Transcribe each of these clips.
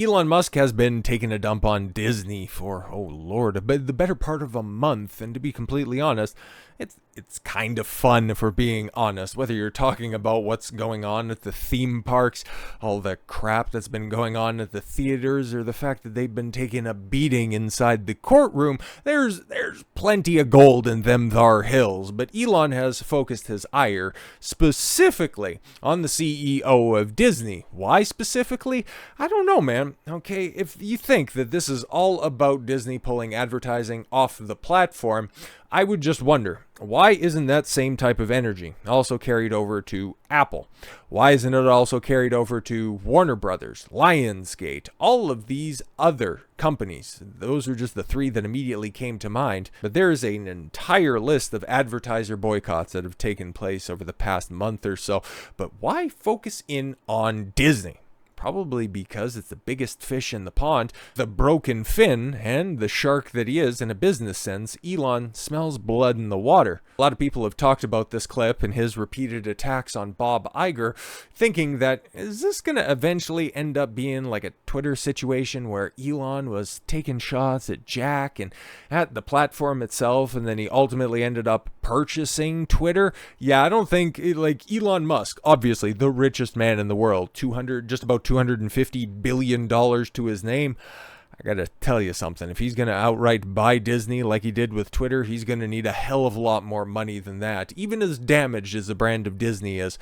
Elon Musk has been taking a dump on Disney for, oh lord, the better part of a month, and to be completely honest, it's kind of fun, if we're being honest, whether you're talking about what's going on at the theme parks, all the crap that's been going on at the theaters, or the fact that they've been taking a beating inside the courtroom. There's plenty of gold in them thar hills, but Elon has focused his ire specifically on the CEO of Disney. Why specifically? I don't know, man. Okay, if you think that this is all about Disney pulling advertising off the platform, I would just wonder, why isn't that same type of energy also carried over to Apple? Why isn't it also carried over to Warner Brothers, Lionsgate, all of these other companies? Those are just the three that immediately came to mind. But there is an entire list of advertiser boycotts that have taken place over the past month or so. But why focus in on Disney? Probably because it's the biggest fish in the pond, the broken fin, and the shark that he is in a business sense. Elon smells blood in the water. A lot of people have talked about this clip and his repeated attacks on Bob Iger, thinking that, is this going to eventually end up being like a Twitter situation where Elon was taking shots at Jack and at the platform itself, and then he ultimately ended up purchasing Twitter? Yeah, I don't think, like, Elon Musk, obviously the richest man in the world, just about $250 billion to his name. I gotta tell you something. If he's gonna outright buy Disney like he did with Twitter, he's gonna need a hell of a lot more money than that. Even as damaged as the brand of Disney is,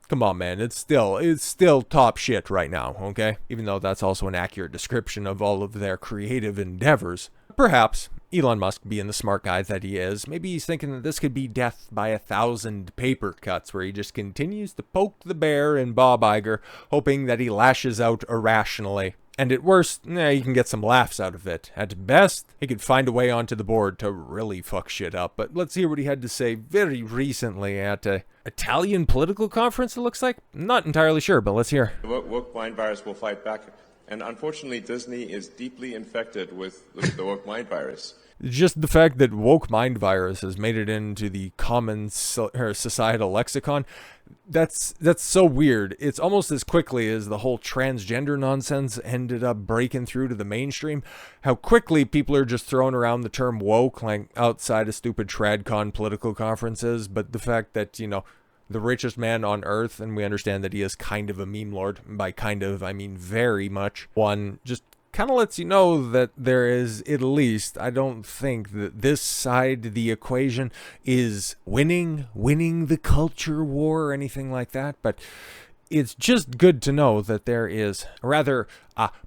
come on, man, it's still top shit right now, okay? Even though that's also an accurate description of all of their creative endeavors. Perhaps Elon Musk, being the smart guy that he is, maybe he's thinking that this could be death by 1,000 paper cuts, where he just continues to poke the bear in Bob Iger, hoping that he lashes out irrationally. And at worst, he can get some laughs out of it. At best, he could find a way onto the board to really fuck shit up. But let's hear what he had to say very recently at an Italian political conference, it looks like. Not entirely sure, but let's hear. The woke mind virus will fight back. And unfortunately, Disney is deeply infected with the woke mind virus. Just the fact that woke mind virus has made it into the common societal lexicon, that's so weird. It's almost as quickly as the whole transgender nonsense ended up breaking through to the mainstream, how quickly people are just throwing around the term woke, like outside of stupid tradcon political conferences. But the fact that, the richest man on earth, and we understand that he is kind of a meme lord. By kind of, I mean very much. One just kind of lets you know that there is, at least, I don't think that this side of the equation is winning the culture war or anything like that, but it's just good to know that there is a rather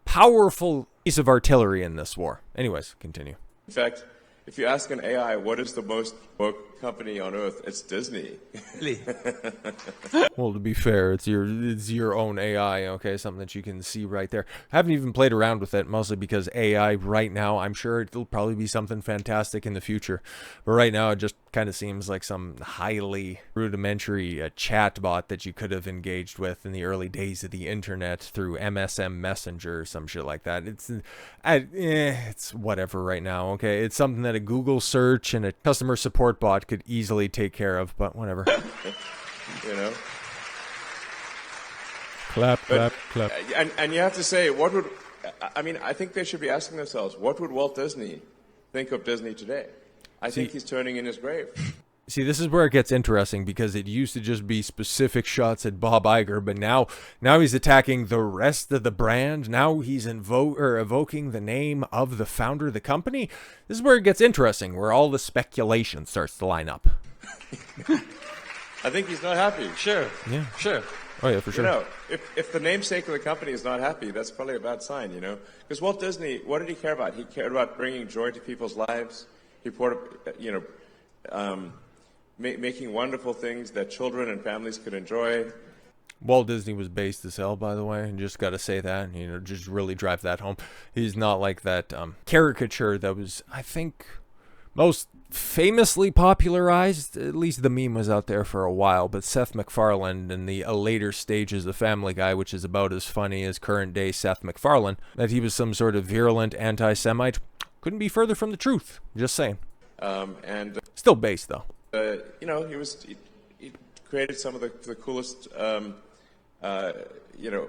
powerful piece of artillery in this war. Anyways, continue. In fact, if you ask an AI what is the most woke company on earth, it's Disney. Really? Well, to be fair, it's your own AI, okay? Something that you can see right there. I haven't even played around with it, mostly because AI right now, I'm sure it'll probably be something fantastic in the future. But right now, it just kind of seems like some highly rudimentary chat bot that you could have engaged with in the early days of the internet through MSM Messenger or some shit like that. It's whatever right now, okay? It's something that a Google search and a customer support bot could easily take care of, but whatever. Clap. And you have to say, I think they should be asking themselves, what would Walt Disney think of Disney today? I think he's turning in his grave. See, this is where it gets interesting, because it used to just be specific shots at Bob Iger, but now he's attacking the rest of the brand. Now he's evoking the name of the founder of the company. This is where it gets interesting, where all the speculation starts to line up. I think he's not happy. Sure. Yeah. Sure. Oh, yeah, for sure. If the namesake of the company is not happy, that's probably a bad sign, Because Walt Disney, what did he care about? He cared about bringing joy to people's lives. He making wonderful things that children and families could enjoy. Walt Disney was based as hell, by the way, and just got to say that, just really drive that home. He's not like that caricature that was, I think, most famously popularized, at least the meme was out there for a while, but Seth MacFarlane in the later stages of Family Guy, which is about as funny as current day Seth MacFarlane, that he was some sort of virulent anti-Semite, couldn't be further from the truth. Just saying. And still based, though. He created some of the coolest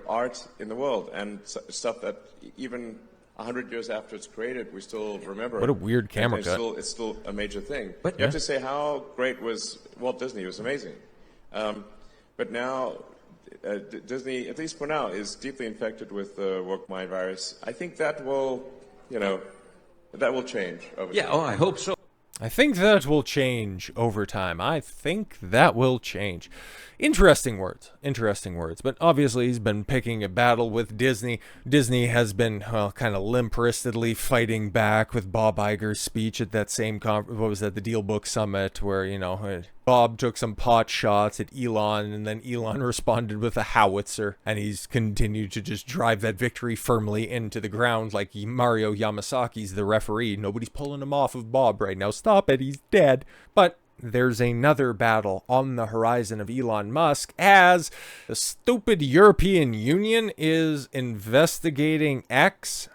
art in the world and stuff that even 100 years after it's created, we still remember. What a weird camera and cut. It's still a major thing. But you have to say how great was Walt Disney. It was amazing. But now, Disney, at least for now, is deeply infected with the woke mind virus. I think that will, that will change over time. Yeah, oh, I hope so. I think that will change over time. I think that will change. Interesting words. But obviously he's been picking a battle with Disney. Disney has been, kind of limp-wristedly fighting back with Bob Iger's speech at that same the Deal Book Summit where, Bob took some pot shots at Elon, and then Elon responded with a howitzer, and he's continued to just drive that victory firmly into the ground like Mario Yamasaki's the referee. Nobody's pulling him off of Bob right now. Stop it, he's dead. But there's another battle on the horizon of Elon Musk as the stupid European Union is investigating X.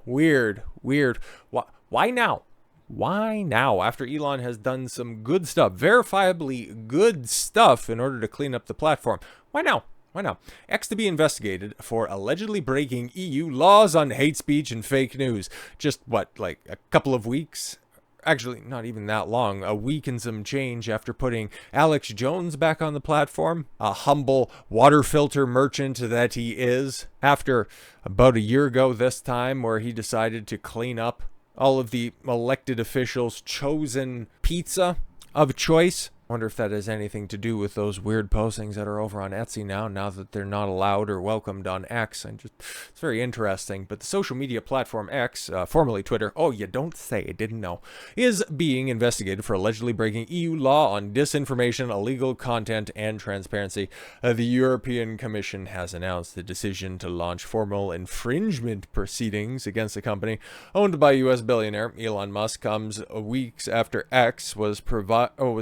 Weird. Why now? Why now? After Elon has done some good stuff, verifiably good stuff in order to clean up the platform. Why now? X to be investigated for allegedly breaking EU laws on hate speech and fake news. Just like a couple of weeks? Actually, not even that long, a week and some change after putting Alex Jones back on the platform, a humble water filter merchant that he is, after about a year ago this time where he decided to clean up all of the elected officials' chosen pizza of choice. Wonder if that has anything to do with those weird postings that are over on Etsy now that they're not allowed or welcomed on X. It's very interesting. But the social media platform X, formerly Twitter, oh, you don't say, I didn't know, is being investigated for allegedly breaking EU law on disinformation, illegal content, and transparency. The European Commission has announced the decision to launch formal infringement proceedings against the company owned by U.S. billionaire Elon Musk. Comes weeks after X was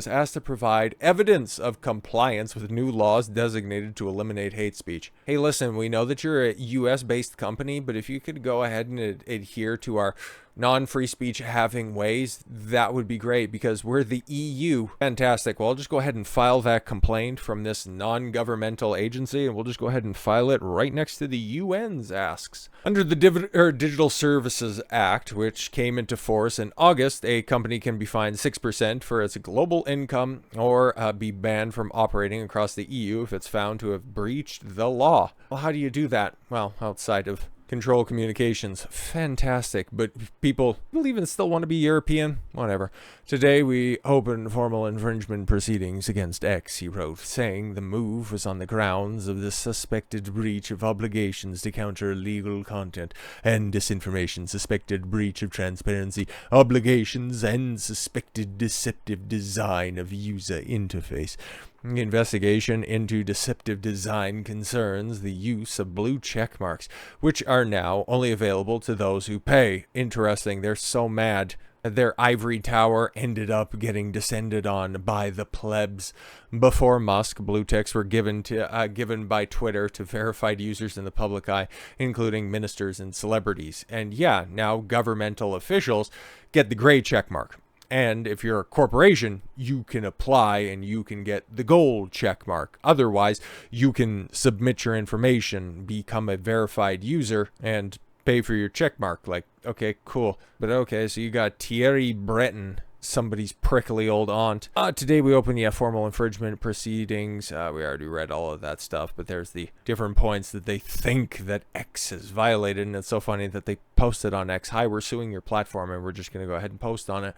asked to provide evidence of compliance with new laws designated to eliminate hate speech. Hey, listen, we know that you're a US-based company, but if you could go ahead and adhere to our non-free speech having ways, that would be great because we're the EU. Fantastic. Well, I'll just go ahead and file that complaint from this non-governmental agency, and we'll just go ahead and file it right next to the UN's asks. Under the Digital Services Act, which came into force in August, a company can be fined 6% for its global income or be banned from operating across the EU if it's found to have breached the law. Well, how do you do that? Well, outside of Control Communications. Fantastic. But people even still want to be European? Whatever. Today we opened formal infringement proceedings against X, he wrote, saying the move was on the grounds of the suspected breach of obligations to counter illegal content and disinformation, suspected breach of transparency, obligations, and suspected deceptive design of user interface. The investigation into deceptive design concerns the use of blue check marks, which are now only available to those who pay. Interesting, they're so mad. Their ivory tower ended up getting descended on by the plebs. Before Musk, blue ticks were given by Twitter to verified users in the public eye, including ministers and celebrities. And yeah, now governmental officials get the gray check mark. And if you're a corporation, you can apply and you can get the gold check mark. Otherwise, you can submit your information, become a verified user, and pay for your check mark. Like, okay, cool. But okay, so you got Thierry Breton, somebody's prickly old aunt. Today we open the formal infringement proceedings. We already read all of that stuff, but there's the different points that they think that X has violated, and it's so funny that they posted on X, hi, we're suing your platform, and we're just going to go ahead and post on it.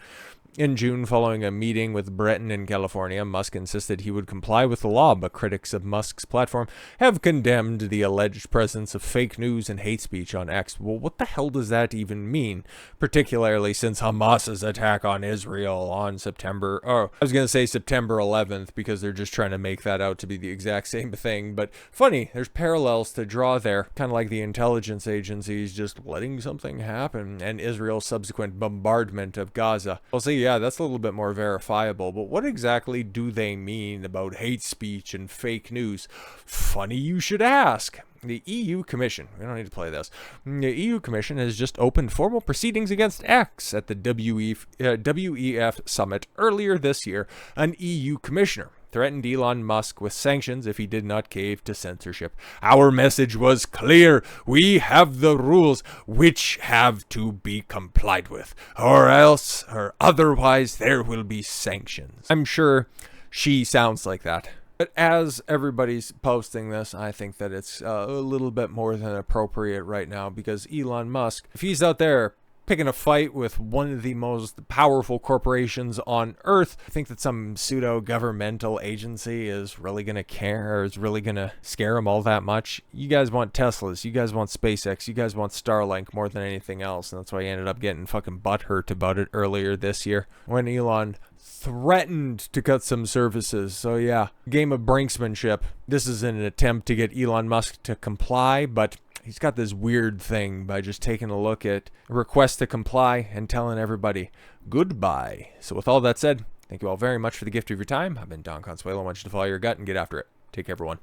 In June, following a meeting with Breton in California, Musk insisted he would comply with the law, but critics of Musk's platform have condemned the alleged presence of fake news and hate speech on X. Well, what the hell does that even mean? Particularly since Hamas's attack on Israel on September 11th, because they're just trying to make that out to be the exact same thing. But funny, there's parallels to draw there, kind of like the intelligence agencies just letting something happen, and Israel's subsequent bombardment of Gaza. Well, see, yeah, that's a little bit more verifiable, but what exactly do they mean about hate speech and fake news? Funny you should ask. The EU Commission, we don't need to play this. The EU Commission has just opened formal proceedings against X at the WEF summit earlier this year. An EU commissioner, threatened Elon Musk with sanctions if he did not cave to censorship. Our message was clear. We have the rules which have to be complied with, or else, or otherwise, there will be sanctions. I'm sure she sounds like that. But as everybody's posting this, I think that it's a little bit more than appropriate right now, because Elon Musk, if he's out there picking a fight with one of the most powerful corporations on Earth, I think that some pseudo-governmental agency is really going to care, or is really going to scare him all that much. You guys want Teslas, you guys want SpaceX, you guys want Starlink more than anything else, and that's why he ended up getting fucking butthurt about it earlier this year, when Elon threatened to cut some services. So yeah, game of brinksmanship. This is in an attempt to get Elon Musk to comply, but he's got this weird thing by just taking a look at a request to comply and telling everybody goodbye. So with all that said, thank you all very much for the gift of your time. I've been Don Consuelo. I want you to follow your gut and get after it. Take care, everyone.